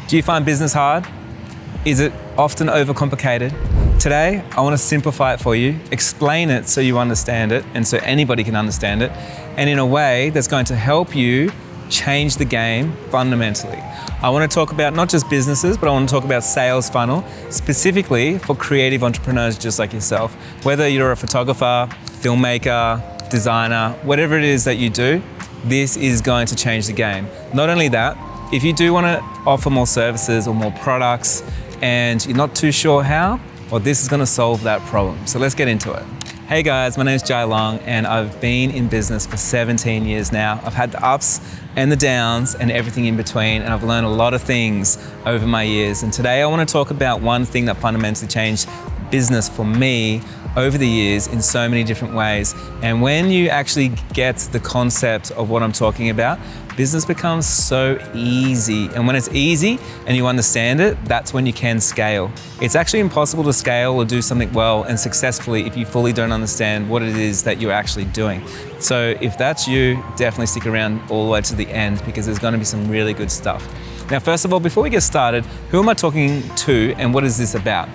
Do you find business hard? Is it often overcomplicated? Today, I want to simplify it for you, explain it so you understand it and so anybody can understand it, and in a way that's going to help you change the game fundamentally. I want to talk about not just businesses, but I want to talk about sales funnel, specifically for creative entrepreneurs just like yourself. Whether you're a photographer, filmmaker, designer, whatever it is that you do, this is going to change the game. Not only that, if you do want to offer more services or more products and you're not too sure how, well, this is going to solve that problem. So let's get into it. Hey guys, my name is Jai Long and I've been in business for 17 years now. I've had the ups and the downs and everything in between, and I've learned a lot of things over my years. And today I want to talk about one thing that fundamentally changed business for me over the years in so many different ways. And when you actually get the concept of what I'm talking about, business becomes so easy. And when it's easy and you understand it, that's when you can scale. It's actually impossible to scale or do something well and successfully if you fully don't understand what it is that you're actually doing. So if that's you, definitely stick around all the way to the end because there's going to be some really good stuff. Now, first of all, before we get started, who am I talking to and what is this about?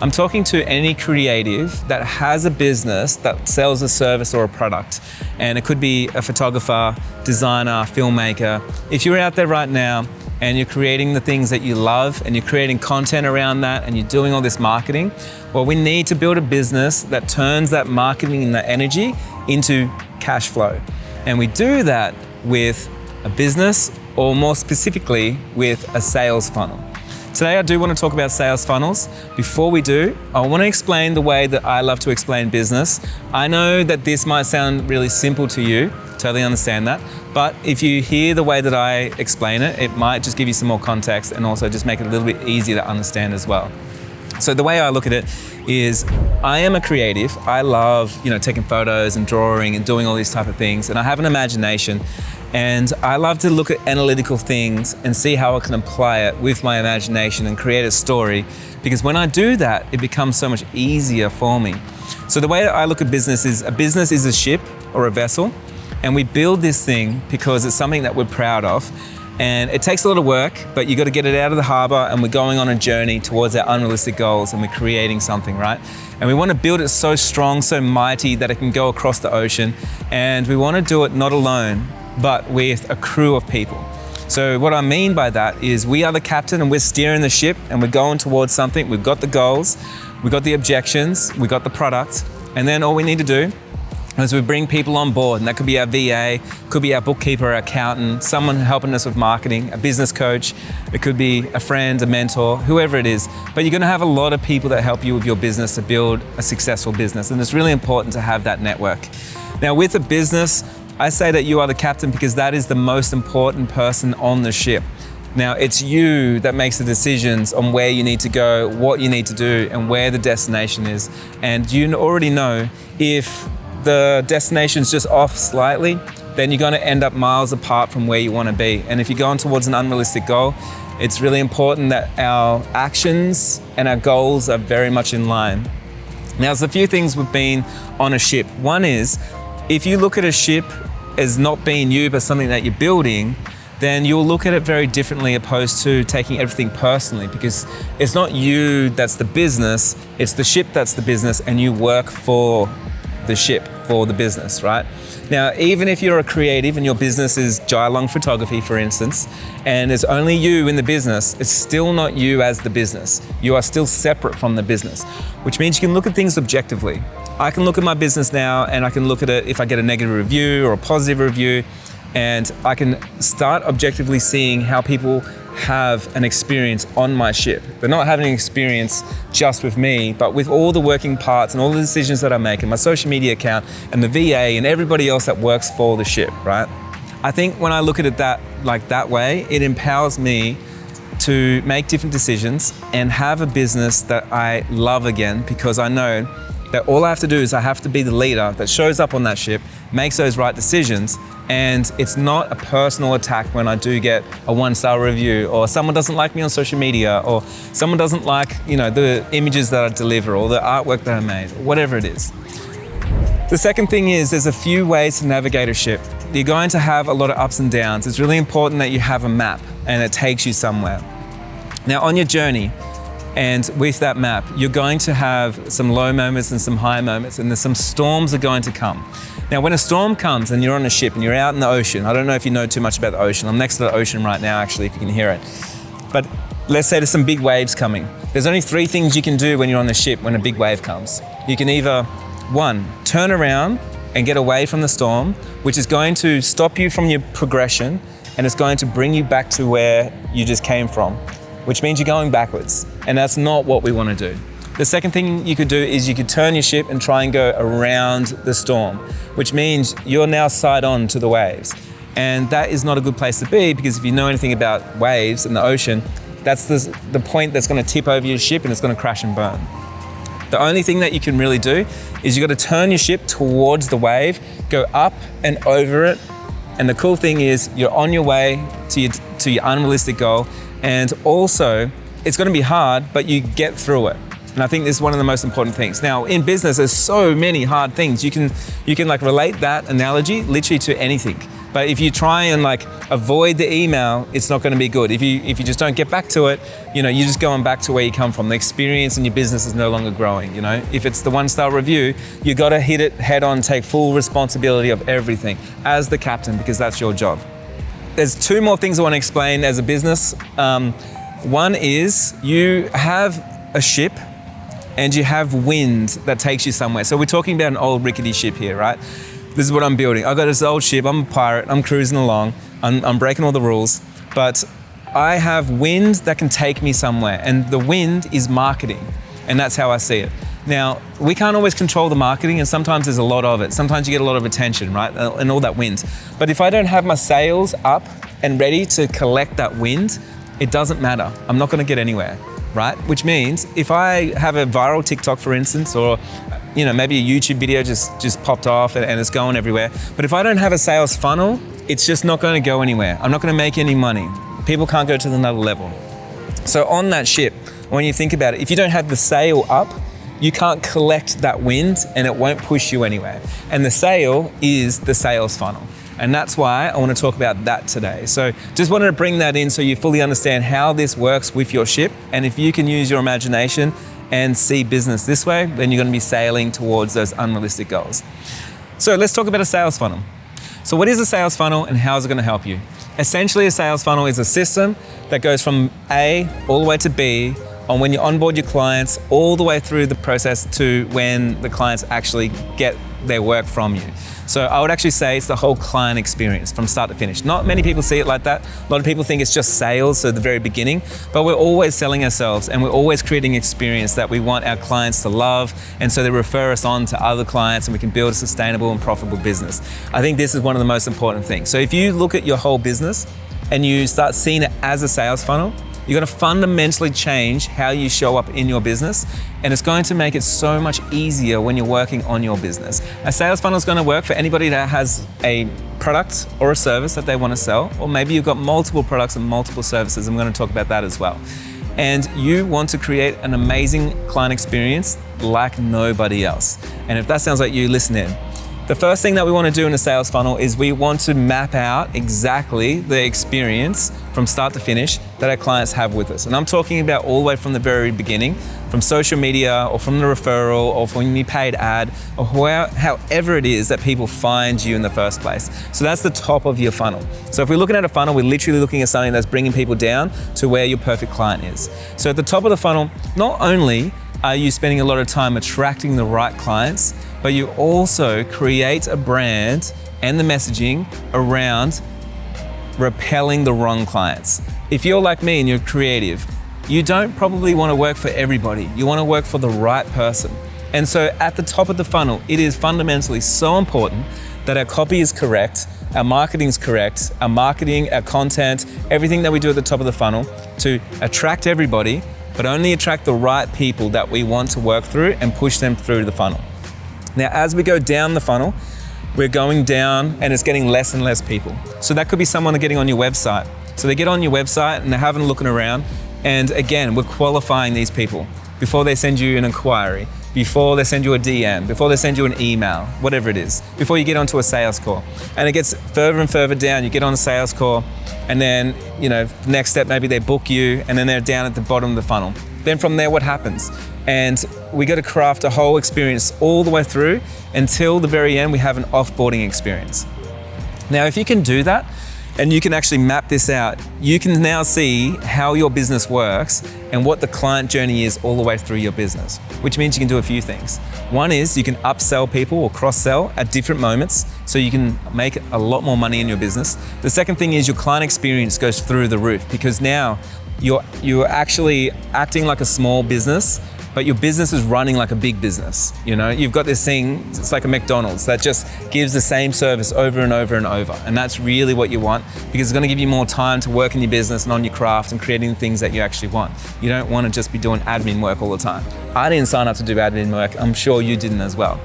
I'm talking to any creative that has a business that sells a service or a product. And it could be a photographer, designer, filmmaker. If you're out there right now and you're creating the things that you love and you're creating content around that and you're doing all this marketing, well, we need to build a business that turns that marketing and that energy into cash flow. And we do that with a business, or more specifically with a sales funnel. Today I do want to talk about sales funnels. Before we do, I want to explain the way that I love to explain business. I know that this might sound really simple to you, totally understand that, but if you hear the way that I explain it, it might just give you some more context and also just make it a little bit easier to understand as well. So the way I look at it is I am a creative. I love, taking photos and drawing and doing all these type of things, and I have an imagination. And I love to look at analytical things and see how I can apply it with my imagination and create a story. Because when I do that, it becomes so much easier for me. So the way that I look at business is a ship or a vessel. And we build this thing because it's something that we're proud of. And it takes a lot of work, but you got to get it out of the harbor and we're going on a journey towards our unrealistic goals and we're creating something, right? And we want to build it so strong, so mighty that it can go across the ocean. And we want to do it not alone, but with a crew of people. So what I mean by that is we are the captain and we're steering the ship and we're going towards something. We've got the goals, we've got the objections, we've got the product, and then all we need to do is we bring people on board, and that could be our VA, could be our bookkeeper, our accountant, someone helping us with marketing, a business coach, it could be a friend, a mentor, whoever it is. But you're gonna have a lot of people that help you with your business to build a successful business, and it's really important to have that network. Now with a business, I say that you are the captain because that is the most important person on the ship. Now, it's you that makes the decisions on where you need to go, what you need to do, and where the destination is. And you already know if the destination's just off slightly, then you're going to end up miles apart from where you want to be. And if you're going towards an unrealistic goal, it's really important that our actions and our goals are very much in line. Now, there's a few things with being on a ship. One is, if you look at a ship as not being you, but something that you're building, then you'll look at it very differently opposed to taking everything personally, because it's not you that's the business, it's the ship that's the business, and you work for the ship, for the business, right? Now, even if you're a creative and your business is Jai Long Photography, for instance, and there's only you in the business, it's still not you as the business. You are still separate from the business, which means you can look at things objectively. I can look at my business now and I can look at it if I get a negative review or a positive review, and I can start objectively seeing how people have an experience on my ship. They're not having an experience just with me, but with all the working parts and all the decisions that I make and my social media account and the VA and everybody else that works for the ship, right? I think when I look at it that way, it empowers me to make different decisions and have a business that I love again, because I know that all I have to do is I have to be the leader that shows up on that ship, makes those right decisions, and it's not a personal attack when I do get a 1-star review, or someone doesn't like me on social media, or someone doesn't like, the images that I deliver or the artwork that I made, or whatever it is. The second thing is there's a few ways to navigate a ship. You're going to have a lot of ups and downs. It's really important that you have a map and it takes you somewhere. Now on your journey, and with that map, you're going to have some low moments and some high moments, and there's some storms are going to come. Now, when a storm comes and you're on a ship and you're out in the ocean, I don't know if you know too much about the ocean. I'm next to the ocean right now, actually, if you can hear it. But let's say there's some big waves coming. There's only 3 things you can do when you're on the ship when a big wave comes. You can either, 1, turn around and get away from the storm, which is going to stop you from your progression, and it's going to bring you back to where you just came from, which means you're going backwards. And that's not what we want to do. The second thing you could do is you could turn your ship and try and go around the storm, which means you're now side on to the waves. And that is not a good place to be, because if you know anything about waves and the ocean, that's the point that's going to tip over your ship and it's going to crash and burn. The only thing that you can really do is you got to turn your ship towards the wave, go up and over it. And the cool thing is you're on your way to your unrealistic goal. And also, it's going to be hard, but you get through it. And I think this is one of the most important things. Now, in business, there's so many hard things. You can like relate that analogy literally to anything. But if you try and like avoid the email, it's not going to be good. If you just don't get back to it, you're just going back to where you come from. The experience in your business is no longer growing. If it's the 1-star review, you got to hit it head on, take full responsibility of everything as the captain, because that's your job. There's 2 more things I want to explain as a business. One is you have a ship and you have wind that takes you somewhere. So we're talking about an old rickety ship here, right? This is what I'm building. I've got this old ship, I'm a pirate, I'm cruising along, I'm breaking all the rules, but I have wind that can take me somewhere, and the wind is marketing, and that's how I see it. Now, we can't always control the marketing, and sometimes there's a lot of it. Sometimes you get a lot of attention, right? And all that wind. But if I don't have my sails up and ready to collect that wind, it doesn't matter. I'm not going to get anywhere, right? Which means if I have a viral TikTok, for instance, or maybe a YouTube video just popped off and it's going everywhere. But if I don't have a sales funnel, it's just not going to go anywhere. I'm not going to make any money. People can't go to another level. So on that ship, when you think about it, if you don't have the sail up, you can't collect that wind and it won't push you anywhere. And the sail is the sales funnel. And that's why I want to talk about that today. So just wanted to bring that in so you fully understand how this works with your ship. And if you can use your imagination and see business this way, then you're going to be sailing towards those unrealistic goals. So let's talk about a sales funnel. So what is a sales funnel and how is it going to help you? Essentially, a sales funnel is a system that goes from A all the way to B on when you onboard your clients, all the way through the process to when the clients actually get their work from you. So I would actually say it's the whole client experience from start to finish. Not many people see it like that. A lot of people think it's just sales, so the very beginning, but we're always selling ourselves and we're always creating experience that we want our clients to love, and so they refer us on to other clients and we can build a sustainable and profitable business. I think this is one of the most important things. So if you look at your whole business and you start seeing it as a sales funnel, you're going to fundamentally change how you show up in your business, and it's going to make it so much easier when you're working on your business. A sales funnel is going to work for anybody that has a product or a service that they want to sell, or maybe you've got multiple products and multiple services. I'm going to talk about that as well. And you want to create an amazing client experience like nobody else. And if that sounds like you, listen in. The first thing that we want to do in a sales funnel is we want to map out exactly the experience from start to finish that our clients have with us. And I'm talking about all the way from the very beginning, from social media or from the referral or from your paid ad or however it is that people find you in the first place. So that's the top of your funnel. So if we're looking at a funnel, we're literally looking at something that's bringing people down to where your perfect client is. So at the top of the funnel, not only are you spending a lot of time attracting the right clients, but you also create a brand and the messaging around repelling the wrong clients. If you're like me and you're creative, you don't probably want to work for everybody. You want to work for the right person. And so at the top of the funnel, it is fundamentally so important that our copy is correct, our marketing is correct, our marketing, our content, everything that we do at the top of the funnel to attract everybody, but only attract the right people that we want to work through and push them through the funnel. Now, as we go down the funnel, we're going down and it's getting less and less people. So that could be someone getting on your website. So they get on your website and they're having a looking around. And again, we're qualifying these people before they send you an inquiry, before they send you a DM, before they send you an email, whatever it is, before you get onto a sales call. And it gets further and further down. You get on a sales call And then, next step, maybe they book you, and then they're down at the bottom of the funnel. Then from there, what happens? And we got to craft a whole experience all the way through until the very end, we have an offboarding experience. Now, if you can do that, and you can actually map this out, you can now see how your business works and what the client journey is all the way through your business, which means you can do a few things. One is you can upsell people or cross-sell at different moments so you can make a lot more money in your business. The second thing is your client experience goes through the roof because now you're actually acting like a small business, but your business is running like a big business. You've got this thing, it's like a McDonald's that just gives the same service over and over and over. And that's really what you want because it's gonna give you more time to work in your business and on your craft and creating the things that you actually want. You don't wanna just be doing admin work all the time. I didn't sign up to do admin work. I'm sure you didn't as well.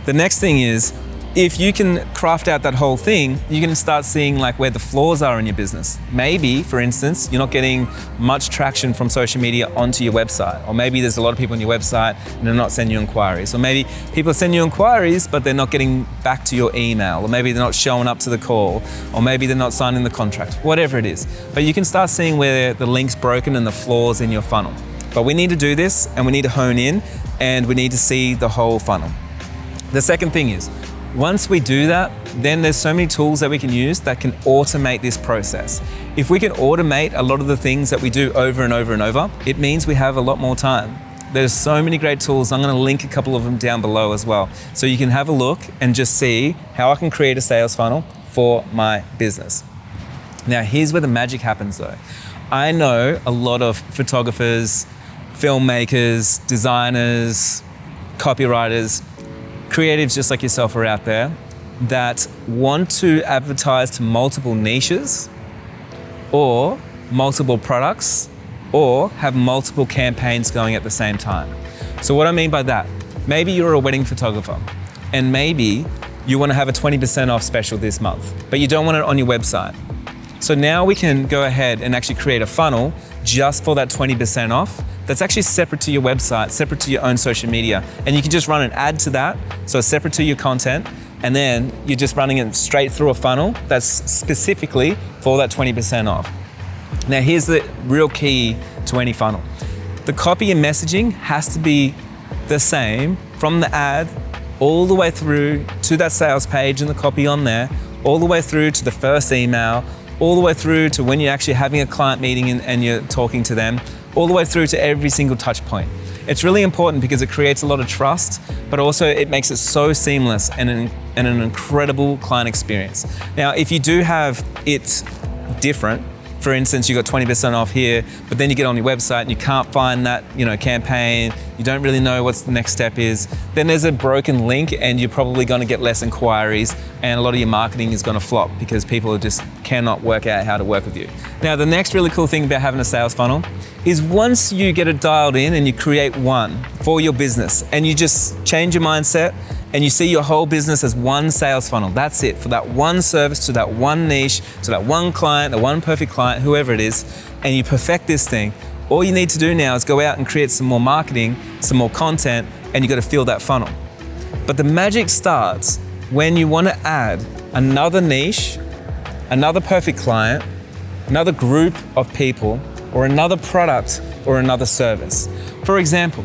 The next thing is, if you can craft out that whole thing, you can start seeing like where the flaws are in your business. Maybe, for instance, you're not getting much traction from social media onto your website. Or maybe there's a lot of people on your website and they're not sending you inquiries. Or maybe people are sending you inquiries, but they're not getting back to your email. Or maybe they're not showing up to the call. Or maybe they're not signing the contract, whatever it is. But you can start seeing where the link's broken and the flaws in your funnel. But we need to do this and we need to hone in and we need to see the whole funnel. The second thing is, once we do that, then there's so many tools that we can use that can automate this process. If we can automate a lot of the things that we do over and over and over, it means we have a lot more time. There's so many great tools. I'm gonna link a couple of them down below as well. So you can have a look and just see how I can create a sales funnel for my business. Now, here's where the magic happens though. I know a lot of photographers, filmmakers, designers, copywriters, creatives just like yourself are out there that want to advertise to multiple niches or multiple products or have multiple campaigns going at the same time. So what I mean by that, maybe you're a wedding photographer and maybe you want to have a 20% off special this month, but you don't want it on your website. So now we can go ahead and actually create a funnel just for that 20% off that's actually separate to your website, separate to your own social media. And you can just run an ad to that, so it's separate to your content, and then you're just running it straight through a funnel that's specifically for that 20% off. Now here's the real key to any funnel. The copy and messaging has to be the same from the ad all the way through to that sales page and the copy on there, all the way through to the first email, all the way through to when you're actually having a client meeting and you're talking to them, all the way through to every single touch point. It's really important because it creates a lot of trust, but also it makes it so seamless and an incredible client experience. Now, if you do have it different, for instance, you got 20% off here, but then you get on your website and you can't find that, campaign, you don't really know what's the next step is, then there's a broken link and you're probably gonna get less inquiries and a lot of your marketing is gonna flop because people just cannot work out how to work with you. Now, the next really cool thing about having a sales funnel is once you get it dialed in and you create one for your business and you just change your mindset and you see your whole business as one sales funnel. That's it, for that one service, to that one niche, to that one client, the one perfect client, whoever it is, and you perfect this thing. All you need to do now is go out and create some more marketing, some more content, and you got to fill that funnel. But the magic starts when you want to add another niche, another perfect client, another group of people, or another product or another service. For example,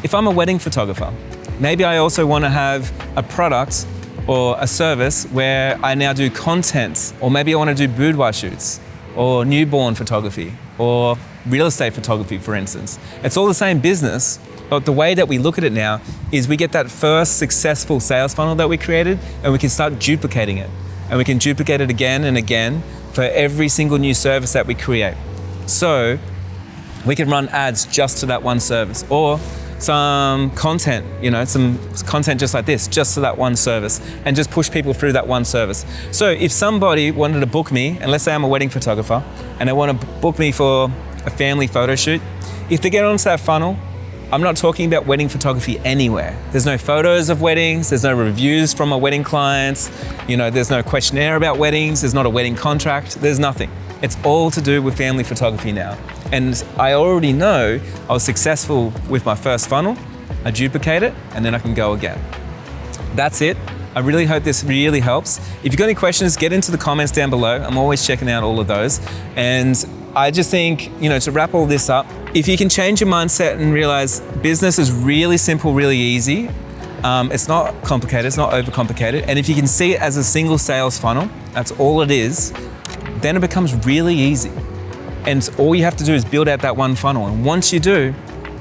if I'm a wedding photographer, maybe I also want to have a product or a service where I now do content, or maybe I want to do boudoir shoots or newborn photography or real estate photography, for instance. It's all the same business, but the way that we look at it now is we get that first successful sales funnel that we created and we can start duplicating it. And we can duplicate it again and again for every single new service that we create. So we can run ads just to that one service, or some content, some content just like this, just to that one service, and just push people through that one service. So if somebody wanted to book me, and let's say I'm a wedding photographer, and they want to book me for a family photo shoot, if they get onto that funnel, I'm not talking about wedding photography anywhere. There's no photos of weddings, there's no reviews from our wedding clients, there's no questionnaire about weddings, there's not a wedding contract, there's nothing. It's all to do with family photography now. And I already know I was successful with my first funnel, I duplicate it, and then I can go again. That's it. I really hope this really helps. If you've got any questions, get into the comments down below. I'm always checking out all of those. And I just think, to wrap all this up, if you can change your mindset and realize business is really simple, really easy, it's not complicated, it's not overcomplicated. And if you can see it as a single sales funnel, that's all it is, then it becomes really easy. And all you have to do is build out that one funnel. And once you do,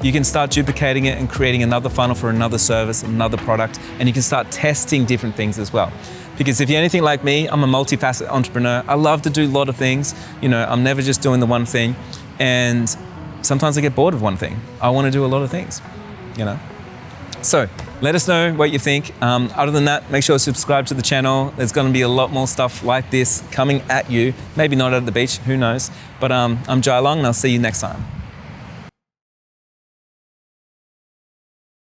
you can start duplicating it and creating another funnel for another service, another product, and you can start testing different things as well. Because if you're anything like me, I'm a multifaceted entrepreneur. I love to do a lot of things. I'm never just doing the one thing. And sometimes I get bored of one thing. I want to do a lot of things, So let us know what you think. Other than that, make sure to subscribe to the channel. There's going to be a lot more stuff like this coming at you. Maybe not at the beach, who knows. But I'm Jai Long, and I'll see you next time.